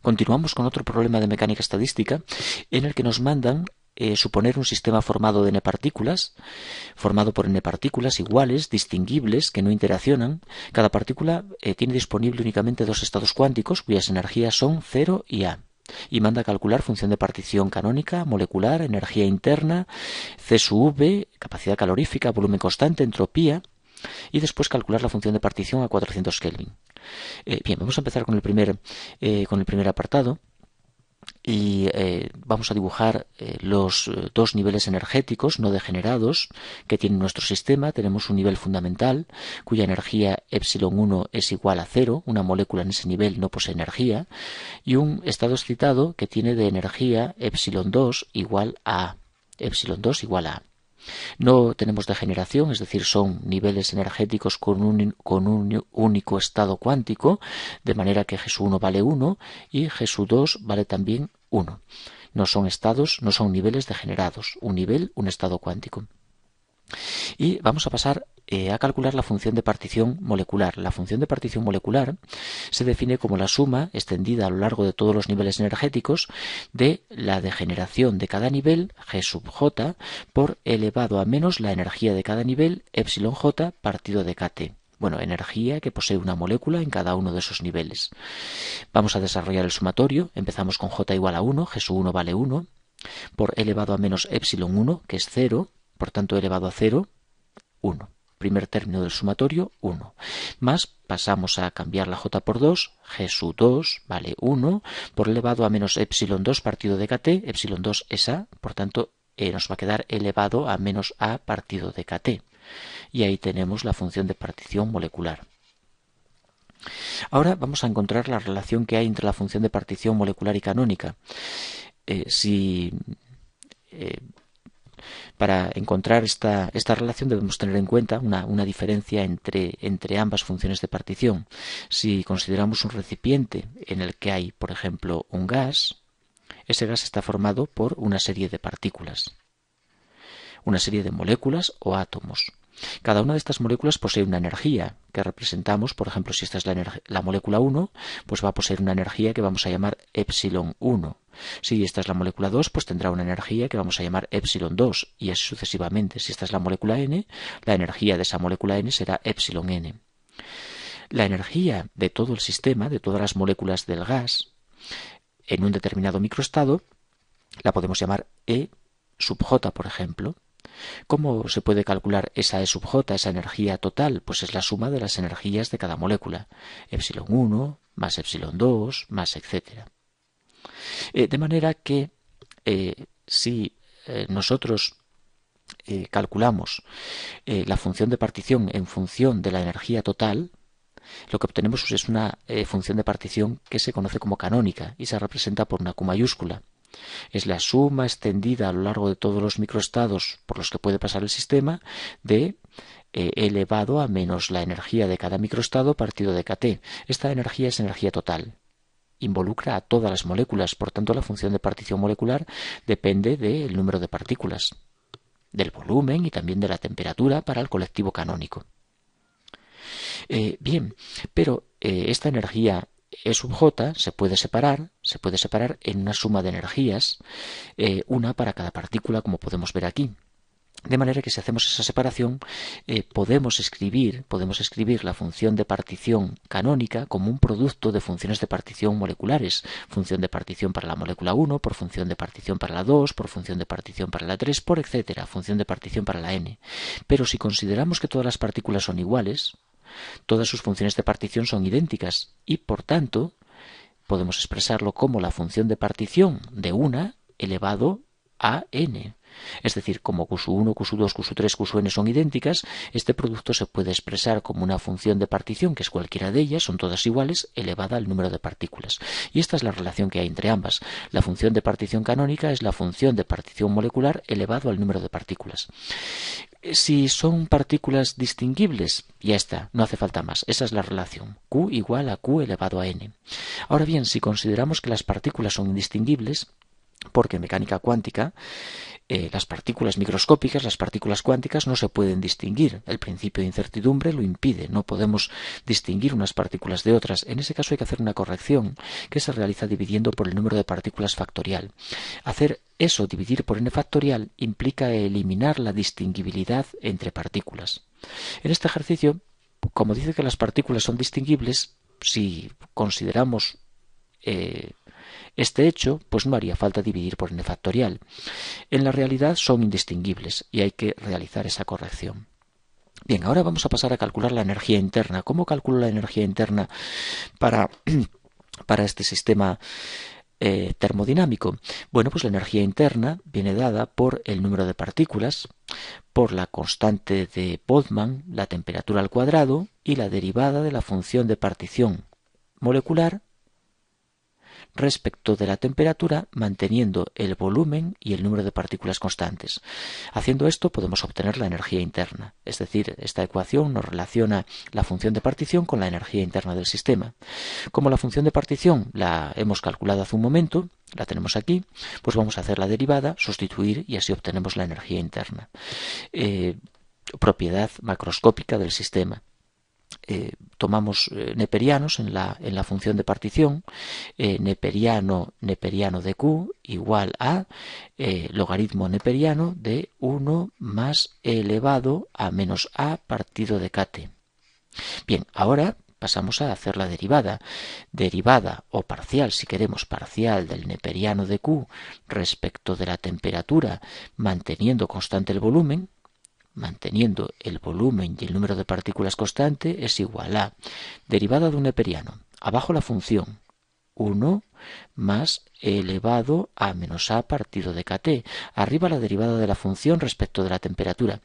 Continuamos con otro problema de mecánica estadística en el que nos mandan suponer un sistema formado de n-partículas, formado por n-partículas iguales, distinguibles, que no interaccionan. Cada partícula tiene disponible únicamente dos estados cuánticos cuyas energías son 0 y A. Y manda a calcular función de partición canónica, molecular, energía interna, C sub V, capacidad calorífica, volumen constante, entropía, y después calcular la función de partición a 400 Kelvin. Bien, vamos a empezar con el primer apartado. Y vamos a dibujar los dos niveles energéticos no degenerados que tiene nuestro sistema. Tenemos un nivel fundamental cuya energía epsilon 1 es igual a 0, una molécula en ese nivel no posee energía, y un estado excitado que tiene de energía epsilon 2 igual a A. No tenemos degeneración, es decir, son niveles energéticos con un único estado cuántico, de manera que G1 vale 1 y G2 vale también 1. No son niveles degenerados, un nivel, un estado cuántico. Y vamos a pasar a calcular la función de partición molecular. La función de partición molecular se define como la suma extendida a lo largo de todos los niveles energéticos de la degeneración de cada nivel, G sub J, por elevado a menos la energía de cada nivel, epsilon J, partido de KT. Bueno, energía que posee una molécula en cada uno de esos niveles. Vamos a desarrollar el sumatorio. Empezamos con J igual a 1, G sub 1 vale 1, por elevado a menos epsilon 1, que es 0, por tanto elevado a 0, 1. Primer término del sumatorio, 1. Más pasamos a cambiar la J por 2, G sub 2 vale 1, por elevado a menos epsilon 2 partido de KT, epsilon 2 es A, por tanto nos va a quedar elevado a menos A partido de KT. Y ahí tenemos la función de partición molecular. Ahora vamos a encontrar la relación que hay entre la función de partición molecular y canónica. Para encontrar esta relación debemos tener en cuenta una diferencia entre ambas funciones de partición. Si consideramos un recipiente en el que hay, por ejemplo, un gas, ese gas está formado por una serie de partículas, una serie de moléculas o átomos. Cada una de estas moléculas posee una energía que representamos, por ejemplo, si esta es la molécula 1, pues va a poseer una energía que vamos a llamar epsilon 1. Si esta es la molécula 2, pues tendrá una energía que vamos a llamar epsilon 2, y así sucesivamente. Si esta es la molécula n, la energía de esa molécula n será epsilon n. La energía de todo el sistema, de todas las moléculas del gas, en un determinado microestado, la podemos llamar E sub J, por ejemplo. ¿Cómo se puede calcular esa E sub J, esa energía total? Pues es la suma de las energías de cada molécula. Epsilon 1 más epsilon 2 más etcétera. De manera que si nosotros calculamos la función de partición en función de la energía total, lo que obtenemos es una función de partición que se conoce como canónica y se representa por una Q mayúscula. Es la suma extendida a lo largo de todos los microestados por los que puede pasar el sistema de elevado a menos la energía de cada microestado partido de KT. Esta energía es energía total. Involucra a todas las moléculas, por tanto la función de partición molecular depende del número de partículas, del volumen y también de la temperatura para el colectivo canónico. Bien, pero esta energía E sub J se puede separar en una suma de energías, una para cada partícula, como podemos ver aquí. De manera que si hacemos esa separación, podemos escribir la función de partición canónica como un producto de funciones de partición moleculares. Función de partición para la molécula 1, por función de partición para la 2, por función de partición para la 3, por etcétera, función de partición para la n. Pero si consideramos que todas las partículas son iguales, todas sus funciones de partición son idénticas y, por tanto, podemos expresarlo como la función de partición de una elevado a n. Es decir, como Q1, Q2, Q3, Qn son idénticas, este producto se puede expresar como una función de partición, que es cualquiera de ellas, son todas iguales, elevada al número de partículas. Y esta es la relación que hay entre ambas. La función de partición canónica es la función de partición molecular elevado al número de partículas. Si son partículas distinguibles, ya está, no hace falta más. Esa es la relación. Q igual a Q elevado a n. Ahora bien, si consideramos que las partículas son indistinguibles, porque en mecánica cuántica las partículas microscópicas, las partículas cuánticas, no se pueden distinguir. El principio de incertidumbre lo impide. No podemos distinguir unas partículas de otras. En ese caso hay que hacer una corrección que se realiza dividiendo por el número de partículas factorial. Hacer eso, dividir por n factorial, implica eliminar la distinguibilidad entre partículas. En este ejercicio, como dice que las partículas son distinguibles, si consideramos este hecho, pues no haría falta dividir por n factorial. En la realidad son indistinguibles y hay que realizar esa corrección. Bien, ahora vamos a pasar a calcular la energía interna. ¿Cómo calculo la energía interna para este sistema termodinámico? Bueno, pues la energía interna viene dada por el número de partículas, por la constante de Boltzmann, la temperatura al cuadrado y la derivada de la función de partición molecular respecto de la temperatura, manteniendo el volumen y el número de partículas constantes. Haciendo esto podemos obtener la energía interna, es decir, esta ecuación nos relaciona la función de partición con la energía interna del sistema. Como la función de partición la hemos calculado hace un momento, la tenemos aquí, pues vamos a hacer la derivada, sustituir y así obtenemos la energía interna. Propiedad macroscópica del sistema. Tomamos neperianos en la función de partición, neperiano de Q igual a logaritmo neperiano de 1 más e elevado a menos a partido de kt. Bien, ahora pasamos a hacer la derivada. Derivada o parcial, si queremos, parcial del neperiano de Q respecto de la temperatura, manteniendo constante el volumen. Manteniendo el volumen y el número de partículas constante, es igual a derivada de un neperiano. Abajo la función 1 más e elevado a menos a partido de kt. Arriba la derivada de la función respecto de la temperatura.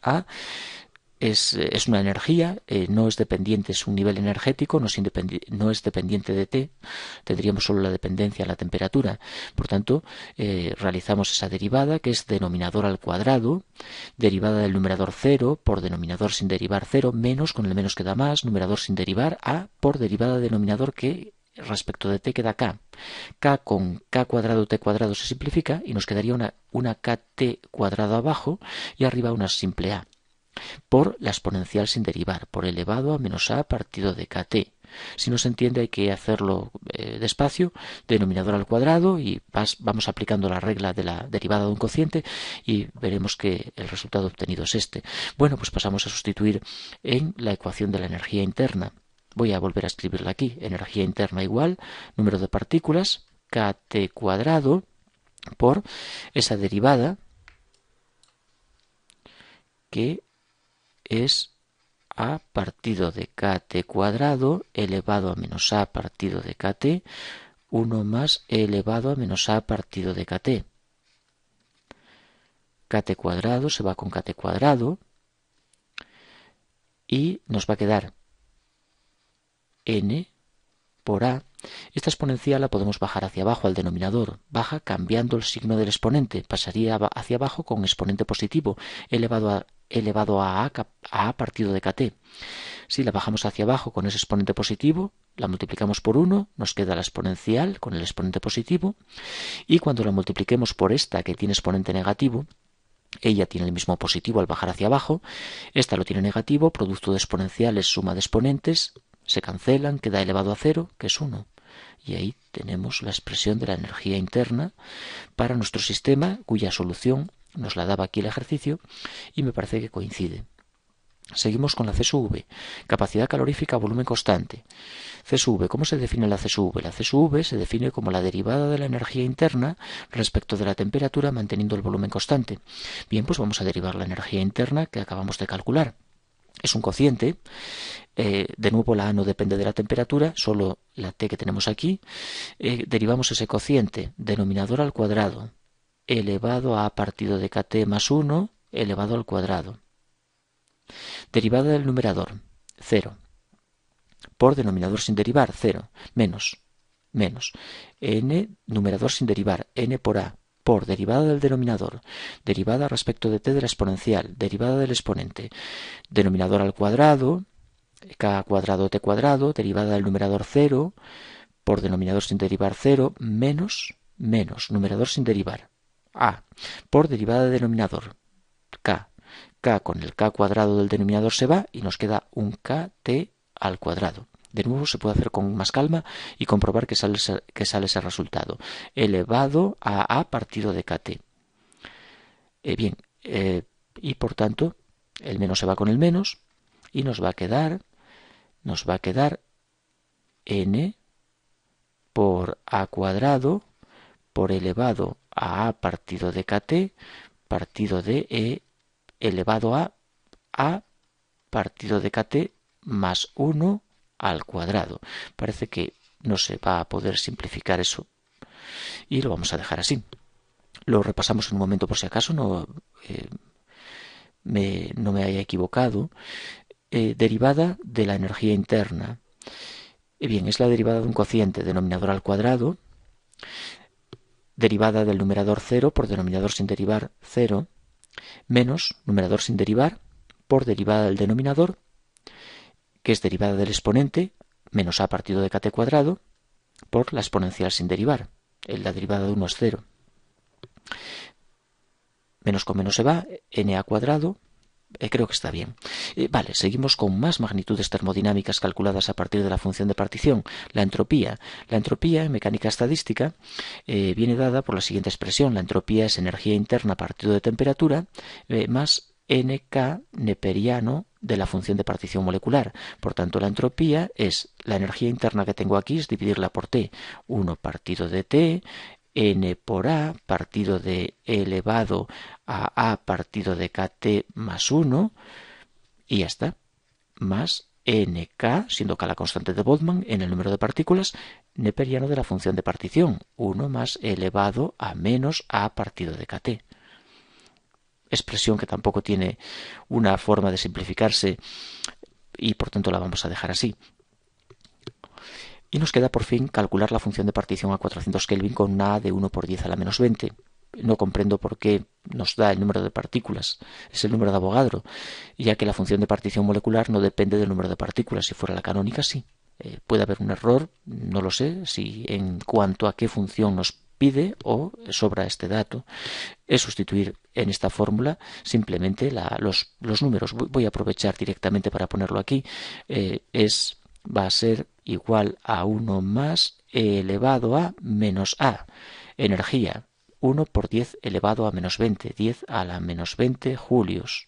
A es una energía, no es dependiente, es un nivel energético, no es dependiente de T, tendríamos solo la dependencia en la temperatura. Por tanto, realizamos esa derivada, que es denominador al cuadrado, derivada del numerador 0 por denominador sin derivar 0, menos, con el menos queda más, numerador sin derivar, A por derivada de denominador que respecto de T queda K. K con K cuadrado T cuadrado se simplifica y nos quedaría una KT cuadrado abajo y arriba una simple A, por la exponencial sin derivar, por elevado a menos a partido de kt. Si no se entiende hay que hacerlo despacio, denominador al cuadrado, y vamos aplicando la regla de la derivada de un cociente y veremos que el resultado obtenido es este. Bueno, pues pasamos a sustituir en la ecuación de la energía interna. Voy a volver a escribirla aquí. Energía interna igual número de partículas, kt cuadrado, por esa derivada que es a partido de kt cuadrado elevado a menos a partido de kt, 1 más e elevado a menos a partido de kt. Kt cuadrado se va con kt cuadrado y nos va a quedar n por a. Esta exponencial la podemos bajar hacia abajo al denominador. Baja cambiando el signo del exponente. Pasaría hacia abajo con exponente positivo elevado a a partido de kt. Si la bajamos hacia abajo con ese exponente positivo, la multiplicamos por 1, nos queda la exponencial con el exponente positivo, y cuando la multipliquemos por esta que tiene exponente negativo, ella tiene el mismo positivo al bajar hacia abajo, esta lo tiene negativo, producto de exponenciales, suma de exponentes, se cancelan, queda elevado a 0, que es 1. Y ahí tenemos la expresión de la energía interna para nuestro sistema, cuya solución nos la daba aquí el ejercicio y me parece que coincide. Seguimos con la CSV, capacidad calorífica a volumen constante. CSV, ¿cómo se define la CSV? La CSV se define como la derivada de la energía interna respecto de la temperatura manteniendo el volumen constante. Bien, pues vamos a derivar la energía interna que acabamos de calcular. Es un cociente, de nuevo la A no depende de la temperatura, solo la T que tenemos aquí. Derivamos ese cociente, denominador al cuadrado, elevado a partido de kt más 1, elevado al cuadrado. Derivada del numerador, 0. Por denominador sin derivar, 0. Menos. N, numerador sin derivar, n por a. Por derivada del denominador, derivada respecto de t de la exponencial, derivada del exponente, denominador al cuadrado, k cuadrado t cuadrado, derivada del numerador 0, por denominador sin derivar 0, menos menos numerador sin derivar, A, por derivada de denominador, K. K con el K cuadrado del denominador se va y nos queda un KT al cuadrado. De nuevo se puede hacer con más calma y comprobar que sale ese resultado. Elevado a A partido de KT. Y por tanto, el menos se va con el menos y nos va a quedar n por A cuadrado por elevado a partido de KT partido de E elevado a partido de KT más 1 al cuadrado. Parece que no se va a poder simplificar eso y lo vamos a dejar así. Lo repasamos en un momento por si acaso no me haya equivocado. Derivada de la energía interna. Bien, es la derivada de un cociente denominador al cuadrado, derivada del numerador 0 por denominador sin derivar 0, menos numerador sin derivar por derivada del denominador, que es derivada del exponente, menos a partido de kt cuadrado, por la exponencial sin derivar. La derivada de 1 es 0. Menos con menos se va, na cuadrado. Creo que está bien. Vale, seguimos con más magnitudes termodinámicas calculadas a partir de la función de partición. La entropía. La entropía en mecánica estadística viene dada por la siguiente expresión. La entropía es energía interna partido de temperatura más nk neperiano de la función de partición molecular. Por tanto, la entropía es la energía interna que tengo aquí, es dividirla por T. 1 partido de T, n por A partido de E elevado a partido de kt más 1 y ya está. Más nk, siendo k la constante de Boltzmann, en el número de partículas neperiano de la función de partición. 1 más E elevado a menos A partido de kt. Expresión que tampoco tiene una forma de simplificarse y por tanto la vamos a dejar así. Y nos queda por fin calcular la función de partición a 400 Kelvin con una A de 1 por 10 a la menos 20. No comprendo por qué nos da el número de partículas. Es el número de Avogadro, ya que la función de partición molecular no depende del número de partículas. Si fuera la canónica, sí. Puede haber un error, no lo sé, si en cuanto a qué función nos pide o sobra este dato. Es sustituir en esta fórmula simplemente los números. Voy a aprovechar directamente para ponerlo aquí. Va a ser igual a 1 más E elevado a menos A. Energía, 1 por 10 elevado a menos 20, 10 a la menos 20 julios.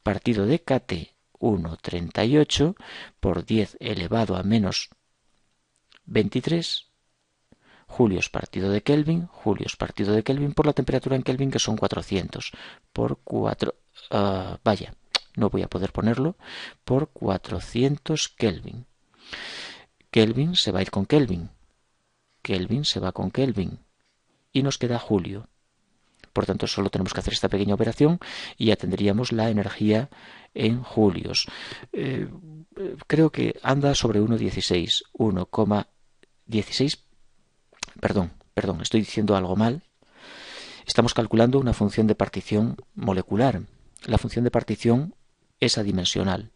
Partido de KT, 1,38 por 10 elevado a menos 23 julios partido de Kelvin, por la temperatura en Kelvin, que son 400 por 4, vaya, no voy a poder ponerlo, por 400 Kelvin. Kelvin se va a ir con Kelvin. Kelvin se va con Kelvin. Y nos queda julio. Por tanto, solo tenemos que hacer esta pequeña operación y ya tendríamos la energía en julios. Creo que anda sobre 1,16. 1,16. Perdón, estoy diciendo algo mal. Estamos calculando una función de partición molecular. La función de partición es adimensional.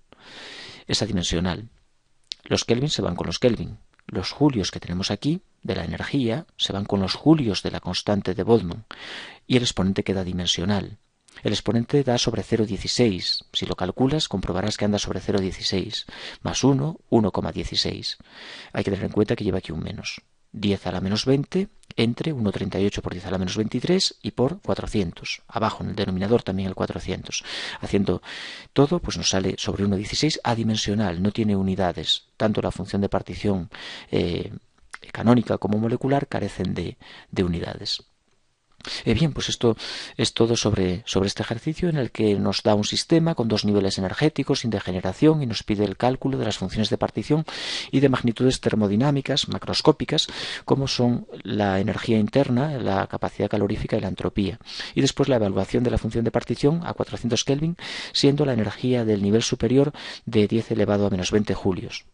Los Kelvin se van con los Kelvin. Los julios que tenemos aquí, de la energía, se van con los julios de la constante de Boltzmann. Y el exponente queda dimensional. El exponente da sobre 0,16. Si lo calculas, comprobarás que anda sobre 0,16. Más 1, 1,16. Hay que tener en cuenta que lleva aquí un menos. 10 a la menos 20 entre 1,38 por 10 a la menos 23 y por 400. Abajo en el denominador también el 400. Haciendo todo, pues nos sale sobre 1,16 adimensional, no tiene unidades. Tanto la función de partición canónica como molecular carecen de unidades. Bien, pues esto es todo sobre este ejercicio en el que nos da un sistema con dos niveles energéticos sin degeneración y nos pide el cálculo de las funciones de partición y de magnitudes termodinámicas macroscópicas como son la energía interna, la capacidad calorífica y la entropía. Y después la evaluación de la función de partición a 400 Kelvin siendo la energía del nivel superior de 10 elevado a menos 20 julios.